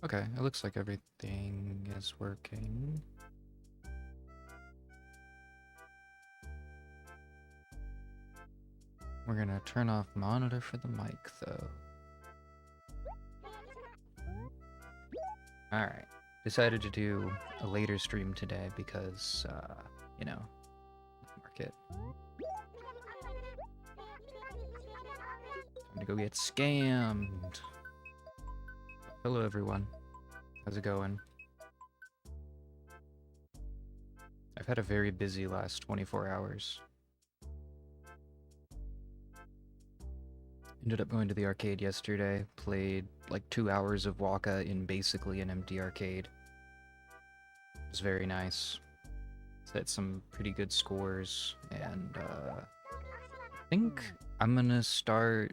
Okay, it looks like everything is working. We're gonna turn off monitor for the mic, though. Alright. Decided to do a later stream today because, you know, market. Time to go get scammed. Hello, everyone. How's it going? I've had a very busy last 24 hours. Ended up going to the arcade yesterday, played like 2 hours of Waka in basically an empty arcade. It was very nice. Set some pretty good scores, and I think I'm gonna start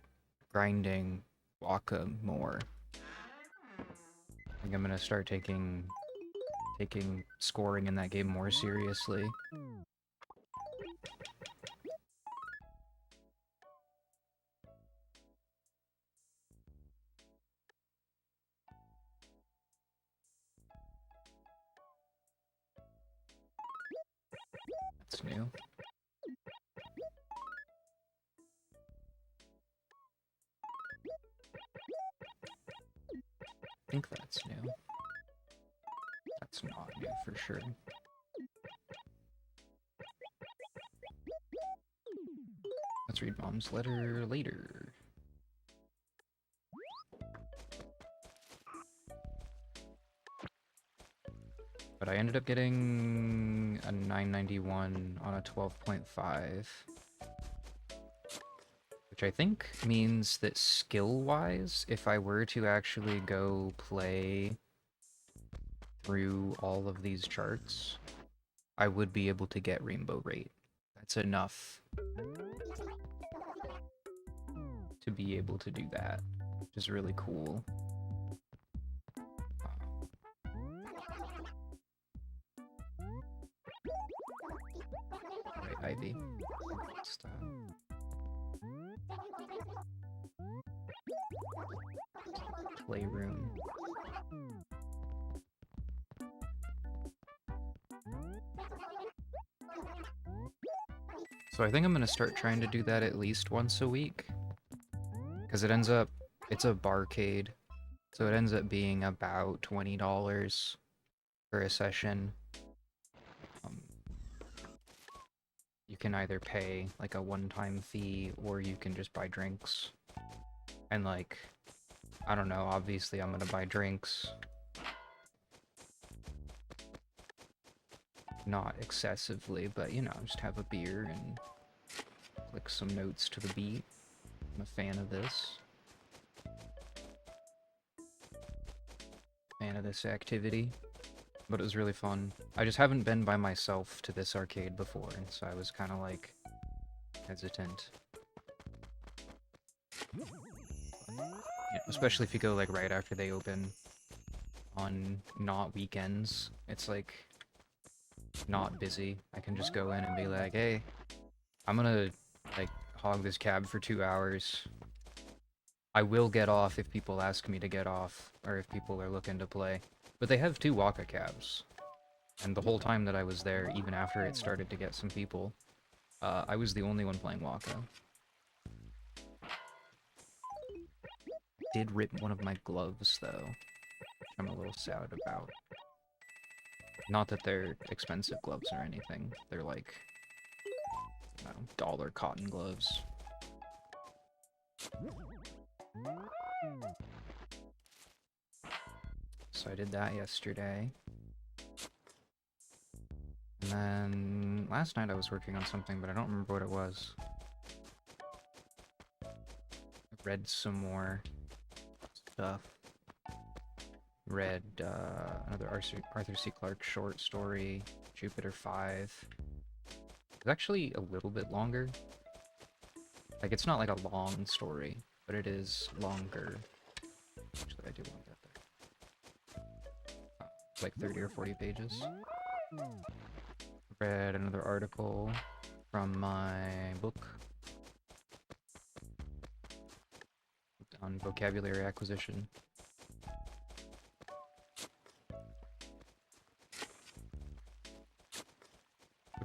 grinding Waka more. I think I'm gonna start taking scoring in that game more seriously. That's new. I think that's new. That's not new for sure. Let's read Mom's letter later. But I ended up getting a 991 on a 12.5. Which I think means that skill-wise, if I were to actually go play through all of these charts, I would be able to get Rainbow Rate. That's enough to be able to do that, which is really cool. Right, Ivy. Stop. Playroom. So I think I'm gonna start trying to do that at least once a week. Because it ends up, it's a barcade, so it ends up being about $20 for a session. You can either pay like a one-time fee, or you can just buy drinks. And like, I don't know, obviously I'm gonna buy drinks. Not excessively, but you know, just have a beer and click some notes to the beat. I'm a fan of this. Fan of this activity. But it was really fun. I just haven't been by myself to this arcade before, and so I was kind of like hesitant. Yeah, especially if you go like right after they open on not weekends. It's like not busy. I can just go in and be like, hey, I'm gonna like hog this cab for 2 hours. I will get off if people ask me to get off, or if people are looking to play. But they have 2 Waka cabs. And the whole time that I was there, even after it started to get some people, I was the only one playing Waka. Did rip one of my gloves, though, which I'm a little sad about. Not that they're expensive gloves or anything. They're like, you know, dollar cotton gloves. So I did that yesterday. And then last night I was working on something, but I don't remember what it was. I read some more stuff. Read another Arthur C. Clarke short story, Jupiter 5. It's actually a little bit longer. Like, it's not like a long story, but it is longer. Actually, I do want that there. It's like 30 or 40 pages. Read another article from my book on vocabulary acquisition.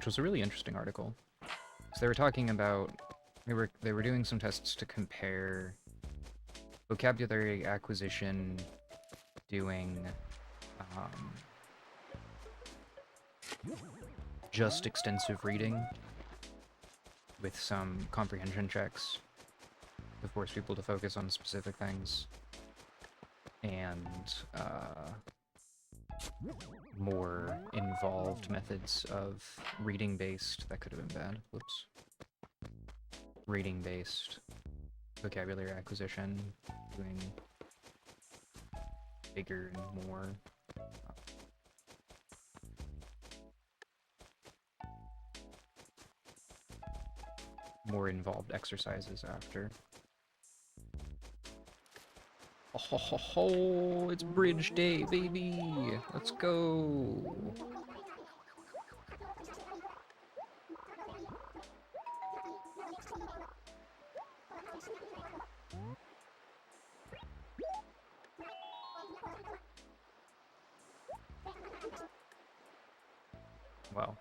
which was a really interesting article. So they were talking about they were doing some tests to compare vocabulary acquisition doing just extensive reading with some comprehension checks to force people to focus on specific things, and more involved methods of reading-based, that could have been bad, whoops, reading-based vocabulary acquisition, doing bigger and more involved exercises after. Oh, ho, ho, ho, it's bridge day, baby! Let's go! Well,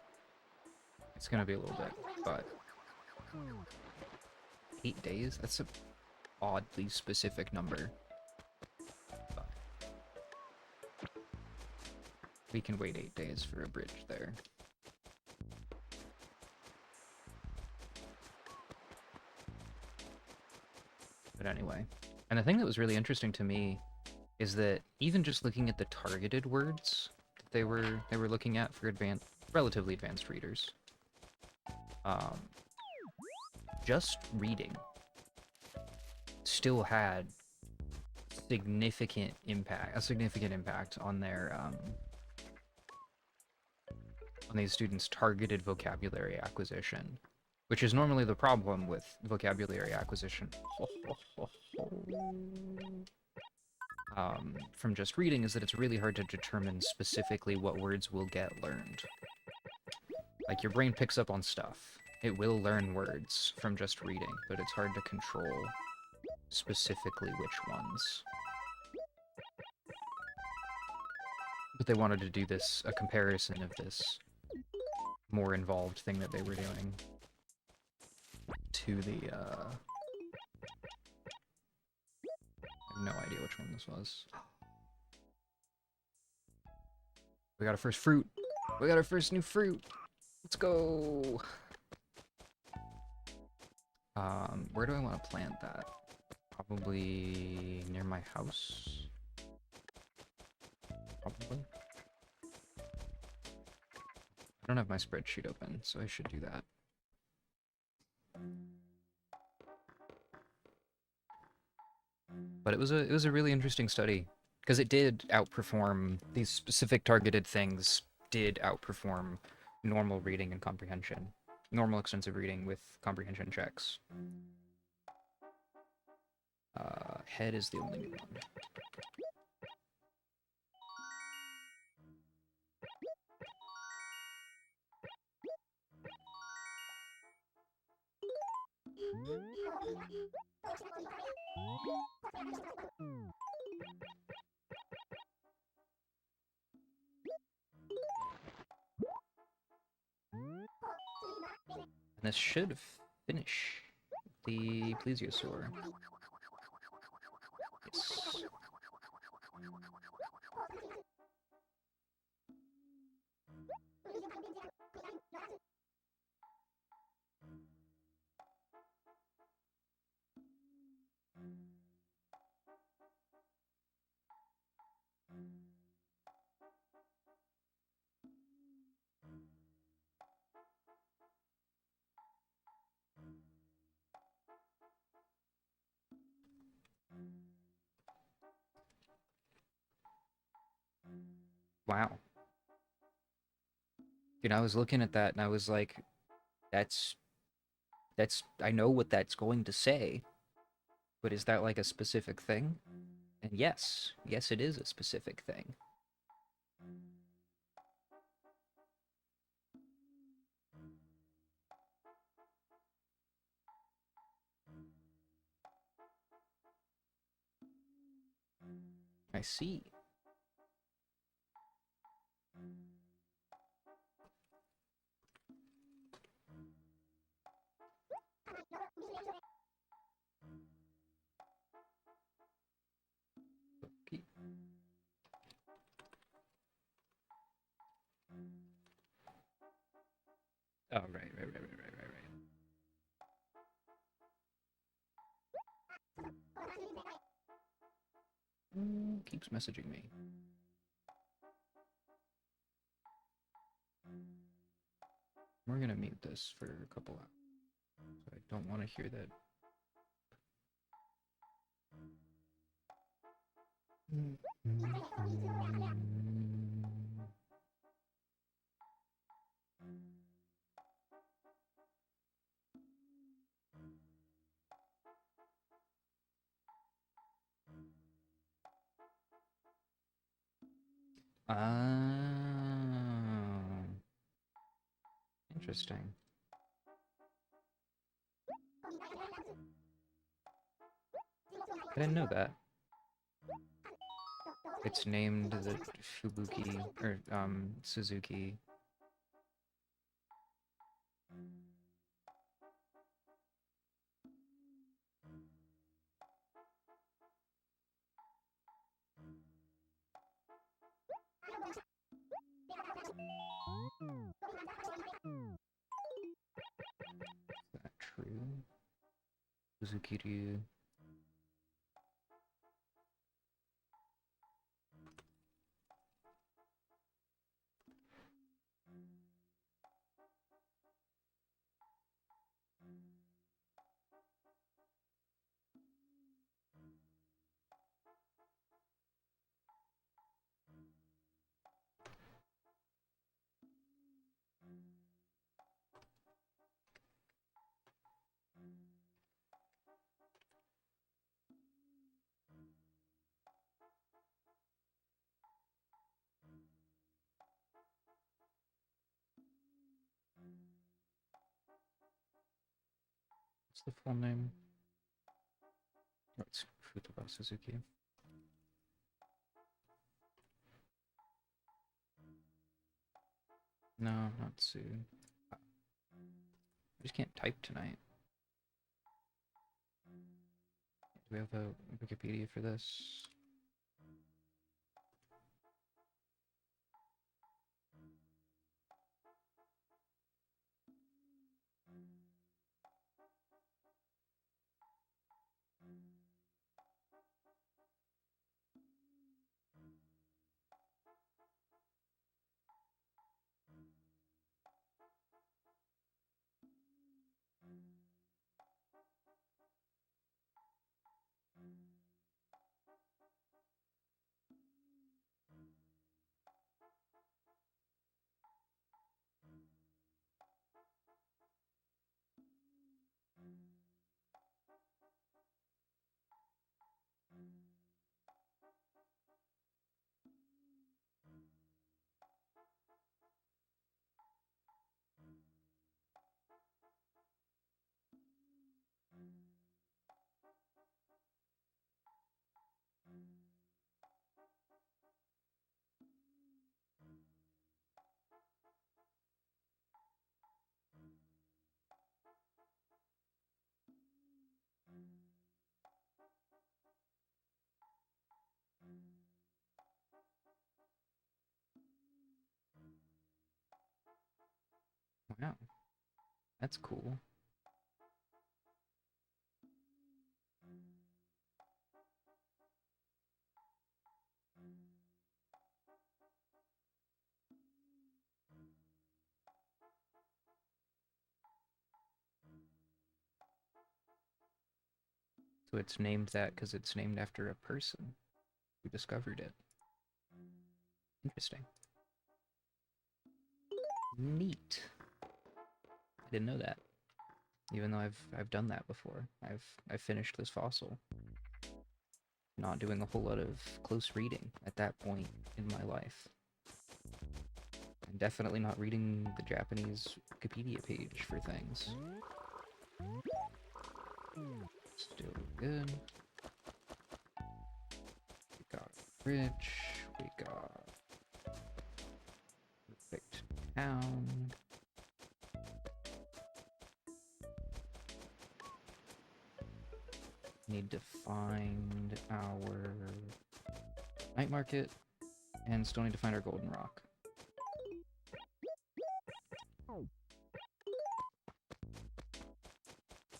it's gonna be a little bit, but 8 days? That's a oddly specific number. But we can wait 8 days for a bridge there. But anyway, and the thing that was really interesting to me is that even just looking at the targeted words that they were looking at for relatively advanced readers, just reading still had a significant impact on their on these students' targeted vocabulary acquisition, which is normally the problem with vocabulary acquisition from just reading, is that it's really hard to determine specifically what words will get learned. Like, your brain picks up on stuff. It will learn words from just reading, but it's hard to control specifically which ones. But they wanted to do a comparison of this more involved thing that they were doing to the, I have no idea which one this was. We got our first fruit! We got our first new fruit! Let's go! Where do I want to plant that? Probably near my house? Probably. I don't have my spreadsheet open, so I should do that. But it was a really interesting study, because it did outperform these specific targeted things, did outperform normal reading and comprehension. Normal extensive reading with comprehension checks. Head is the only new one. And this should finish the plesiosaur. Yes. Wow. I was looking at that and I was like, that's, I know what that's going to say, but is that like a specific thing? And yes, it is a specific thing. I see. Keeps messaging me. We're gonna mute this for a couple hours. So I don't want to hear that. Interesting. I didn't know that. It's named the Fubuki, or, Suzuki. Is that true? Suzuki Ryu. What's the full name? Oh, it's Futaba Suzuki. No, not Sue. I just can't type tonight. Do we have a Wikipedia for this? Wow, that's cool. So it's named that because it's named after a person who discovered it. Interesting. Neat. I didn't know that. Even though I've done that before. I've finished this fossil. Not doing a whole lot of close reading at that point in my life. And definitely not reading the Japanese Wikipedia page for things. Still good. We got rich. We got perfect town. Need to find our night market, and still need to find our golden rock.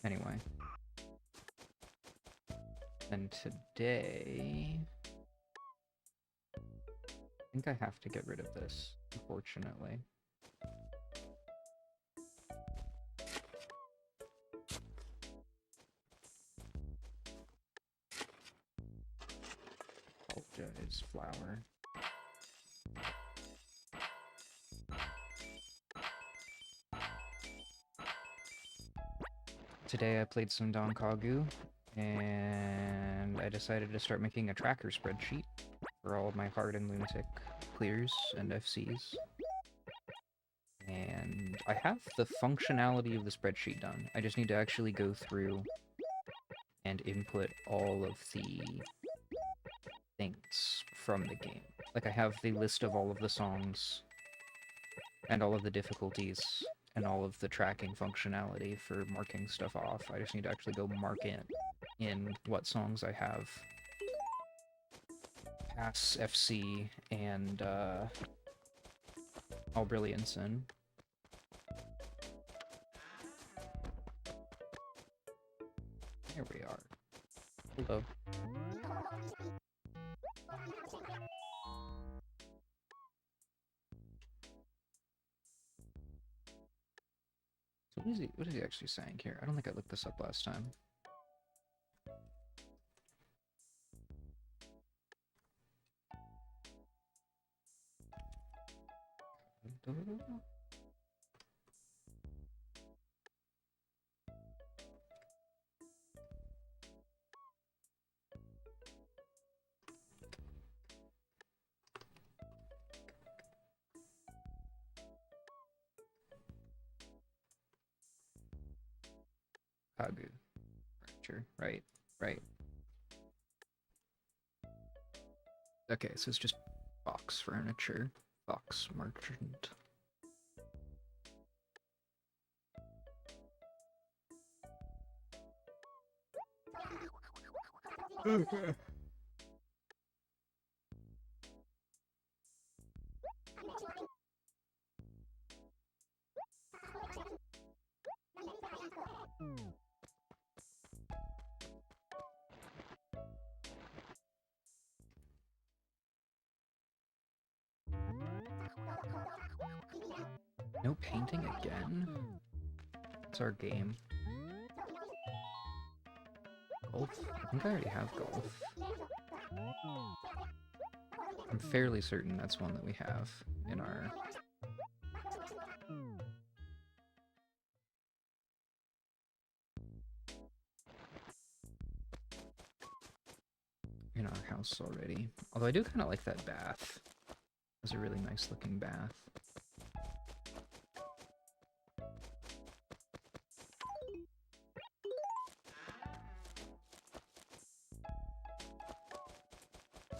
Anyway. And today think I have to get rid of this, unfortunately. Apologize, flower. Today I played some Donkagu, and I decided to start making a tracker spreadsheet for all of my hard and lunatic clears and FCs. And I have the functionality of the spreadsheet done. I just need to actually go through and input all of the things from the game. Like, I have the list of all of the songs and all of the difficulties and all of the tracking functionality for marking stuff off. I just need to actually go mark in what songs I have pass FC and all brilliance in. There we are. Hello. So what is he actually saying here? I don't think I looked this up last time. Kagu. Right. Okay, so it's just box furniture. Box merchant. Okay. No painting again? It's our game. Golf? I think I already have golf. I'm fairly certain that's one that we have in our... house already. Although I do kind of like that bath. It's a really nice looking bath.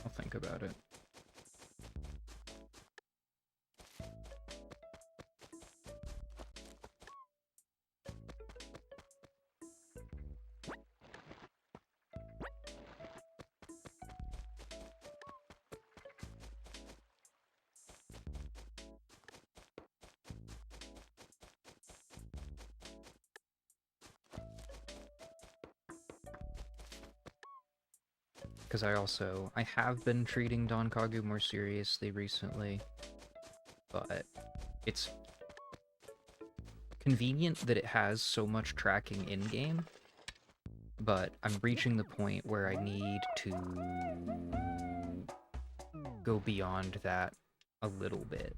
I'll think about it. Because I have been treating Donkagu more seriously recently, but it's convenient that it has so much tracking in-game, but I'm reaching the point where I need to go beyond that a little bit.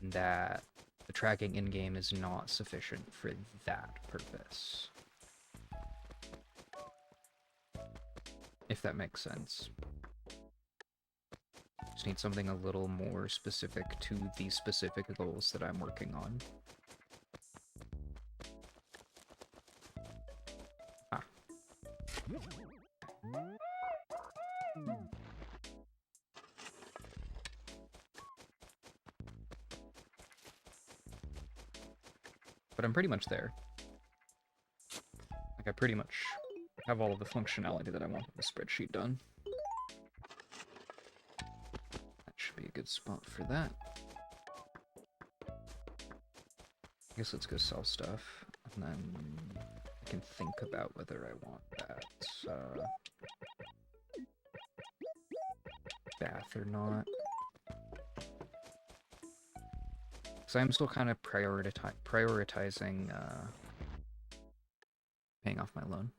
And that the tracking in-game is not sufficient for that purpose. If that makes sense. Just need something a little more specific to the specific goals that I'm working on. Ah. But I'm pretty much there. Like, I pretty much have all of the functionality that I want in the spreadsheet done. That should be a good spot for that. I guess let's go sell stuff, and then I can think about whether I want that. bath or not. Because I'm still kind of prioritizing paying off my loan.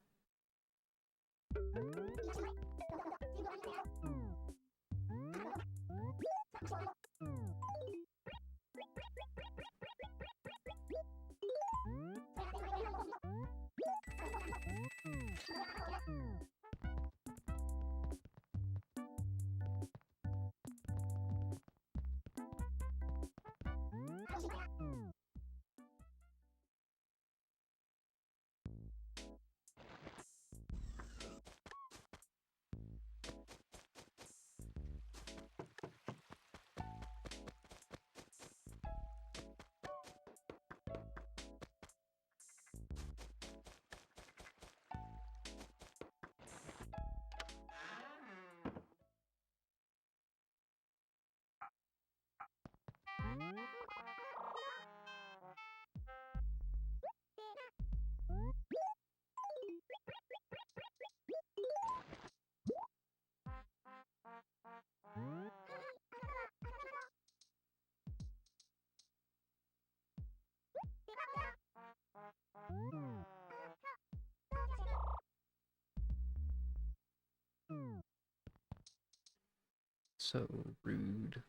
So rude,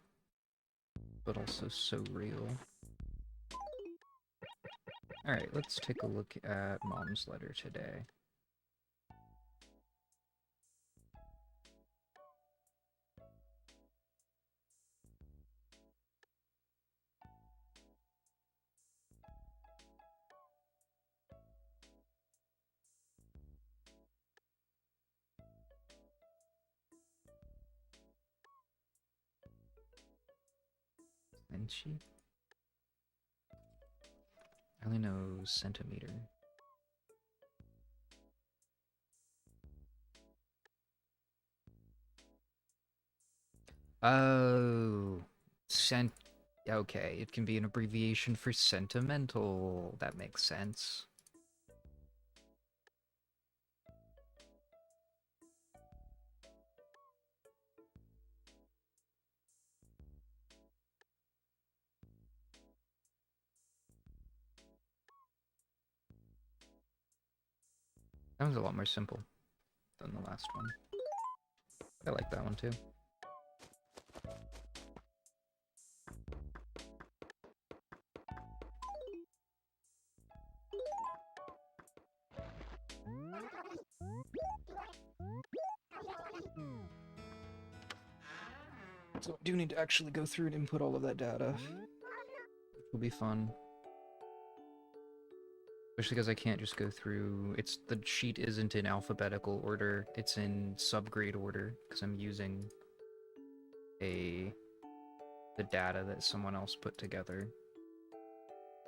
but also so real. Alright, let's take a look at Mom's letter today. Inch? I only know centimeter. Oh, okay, it can be an abbreviation for sentimental. That makes sense. That was a lot more simple than the last one. I like that one too. So I do need to actually go through and input all of that data. Which will be fun. Especially because I can't just go through... the sheet isn't in alphabetical order, it's in subgrade order, because I'm using the data that someone else put together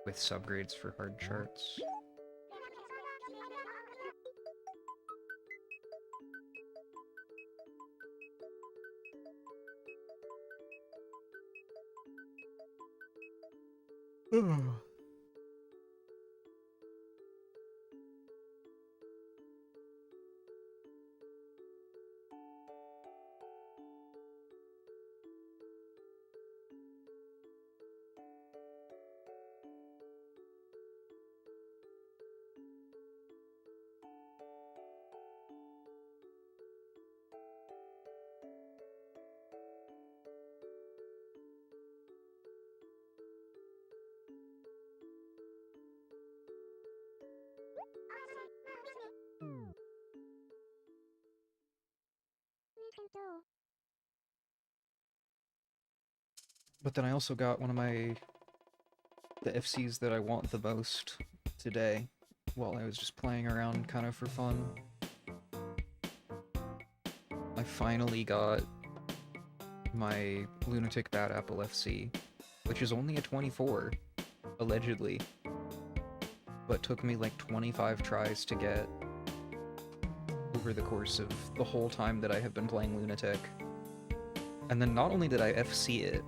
with subgrades for hard charts. But then I also got one of the FCs that I want the most today, while I was just playing around kind of for fun. I finally got my Lunatic Bad Apple FC, which is only a 24, allegedly, but took me like 25 tries to get over the course of the whole time that I have been playing Lunatic. And then not only did I FC it,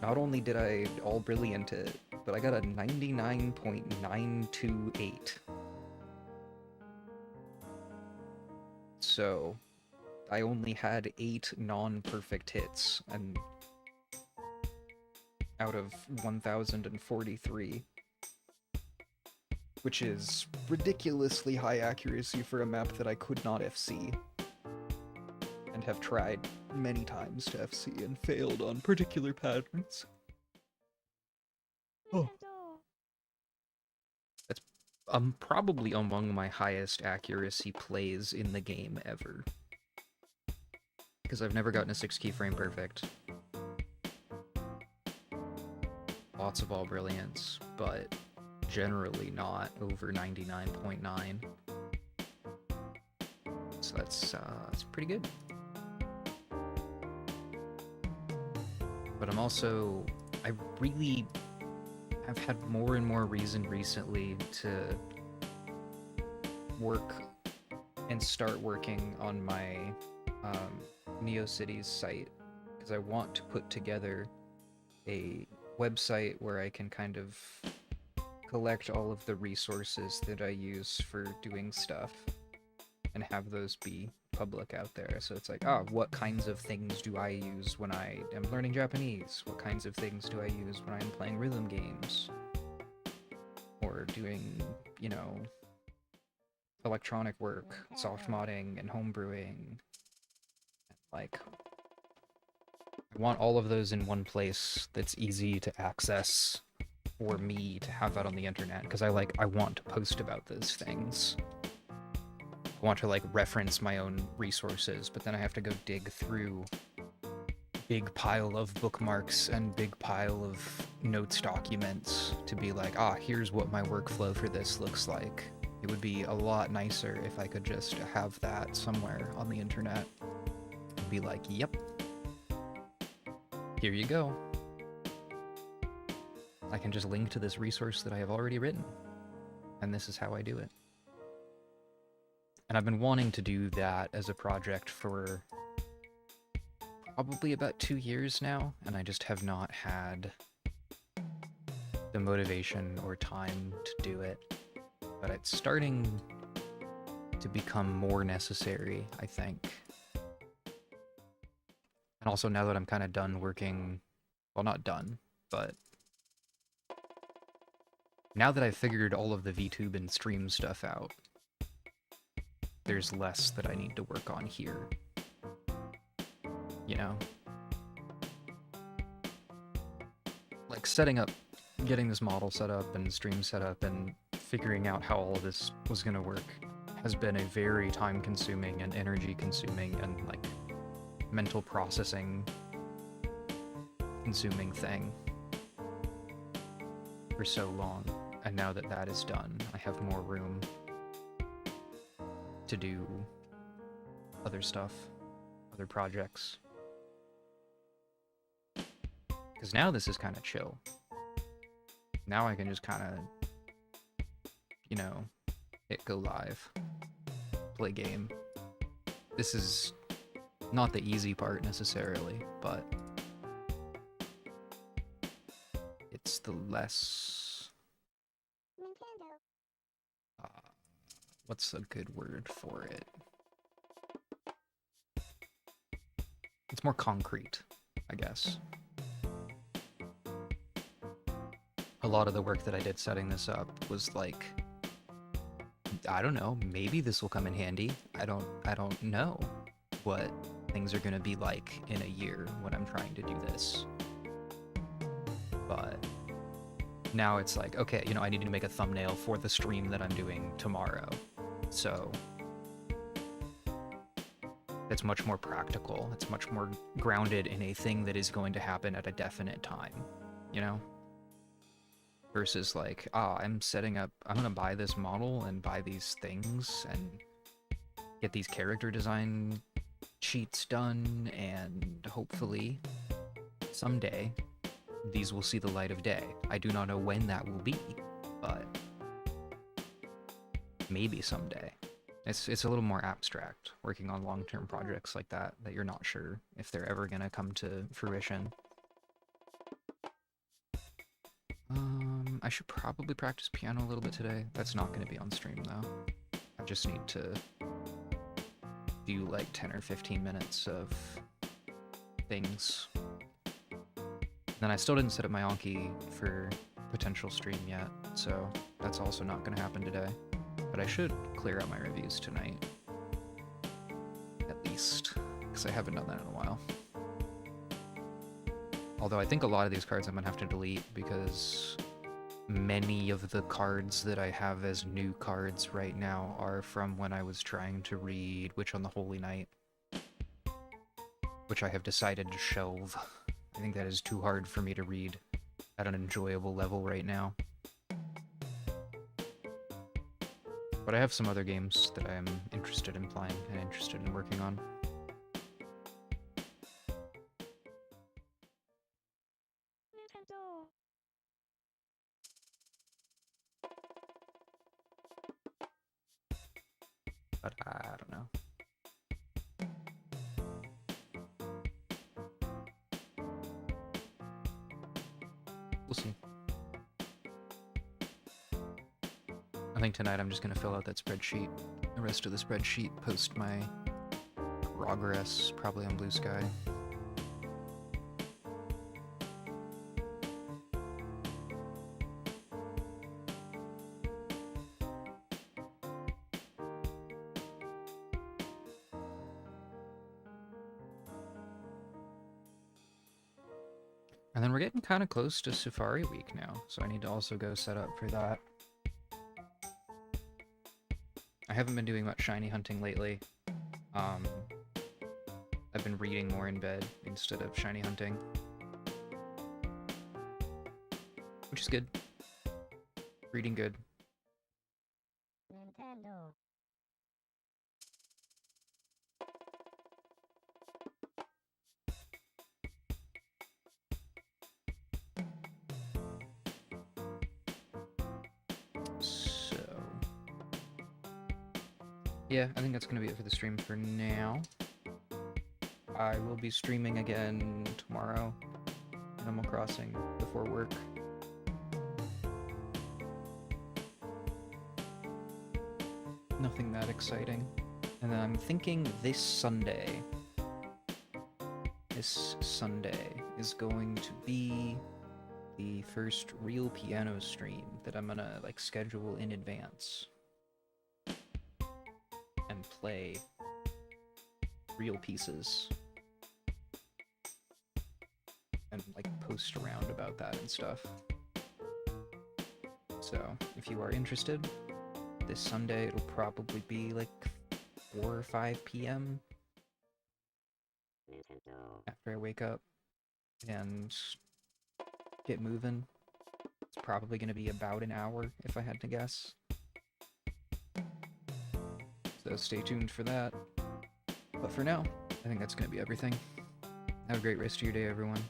not only did I all brilliant it, but I got a 99.928. So, I only had 8 non-perfect hits, and out of 1,043, which is ridiculously high accuracy for a map that I could not FC, and have tried many times to FC and failed on particular patterns. Oh. That's probably among my highest accuracy plays in the game ever. Because I've never gotten a 6 keyframe perfect. Lots of all brilliance, but generally not over 99.9. So that's pretty good. But I really have had more and more reason recently to work and start working on my NeoCities site, because I want to put together a website where I can kind of collect all of the resources that I use for doing stuff and have those be public out there. So it's like, what kinds of things do I use when I am learning Japanese? What kinds of things do I use when I'm playing rhythm games? Or doing, electronic work, soft modding and homebrewing. Like, I want all of those in one place that's easy to access for me to have out on the internet, because I want to post about those things. I want to reference my own resources, but then I have to go dig through big pile of bookmarks and big pile of notes documents to be like, here's what my workflow for this looks like. It would be a lot nicer if I could just have that somewhere on the internet and be like, yep, here you go. I can just link to this resource that I have already written, and this is how I do it. And I've been wanting to do that as a project for probably about 2 years now, and I just have not had the motivation or time to do it. But it's starting to become more necessary, I think. And also now that I'm kind of done working, well, not done, but now that I've figured all of the VTube and stream stuff out, there's less that I need to work on here. You know? Like setting up, getting this model set up and stream set up and figuring out how all of this was gonna work has been a very time-consuming and energy-consuming and mental processing consuming thing for so long. And now that that is done, I have more room to do other stuff, other projects. Because now this is kind of chill. Now I can just kind of, hit go live, play game. This is not the easy part necessarily, but it's the less... what's a good word for it? It's more concrete, I guess. A lot of the work that I did setting this up was I don't know, maybe this will come in handy. I don't know what things are gonna be like in a year when I'm trying to do this. But now it's okay, I need to make a thumbnail for the stream that I'm doing tomorrow. So it's much more practical. It's much more grounded in a thing that is going to happen at a definite time, Versus I'm setting up, I'm gonna buy this model and buy these things and get these character design sheets done, and hopefully someday these will see the light of day. I do not know when that will be, but maybe someday. It's a little more abstract, working on long-term projects like that you're not sure if they're ever gonna come to fruition. I should probably practice piano a little bit today. That's not going to be on stream, though. I just need to do like 10 or 15 minutes of things. Then I still didn't set up my Anki for potential stream yet, so that's also not going to happen today. But I should clear out my reviews tonight. At least, because I haven't done that in a while. Although I think a lot of these cards I'm going to have to delete because many of the cards that I have as new cards right now are from when I was trying to read Witch on the Holy Night, which I have decided to shelve. I think that is too hard for me to read at an enjoyable level right now. But I have some other games that I am interested in playing and interested in working on. But I don't know. We'll see. I think tonight I'm just going to fill out that spreadsheet, the rest of the spreadsheet, post my progress, probably on Blue Sky. And then we're getting kind of close to Safari Week now, so I need to also go set up for that. I haven't been doing much shiny hunting lately. I've been reading more in bed instead of shiny hunting, which is good. Reading good. Nintendo. Yeah, I think that's going to be it for the stream for now. I will be streaming again tomorrow, Animal Crossing, before work. Nothing that exciting. And then I'm thinking this Sunday is going to be the first real piano stream that I'm gonna, like, schedule in advance. And play real pieces. And, like, post around about that and stuff. So, if you are interested, this Sunday it'll probably be, like, 4 or 5 p.m. after I wake up and get moving. It's probably going to be about an hour, if I had to guess. So stay tuned for that. But for now, I think that's going to be everything. Have a great rest of your day, everyone.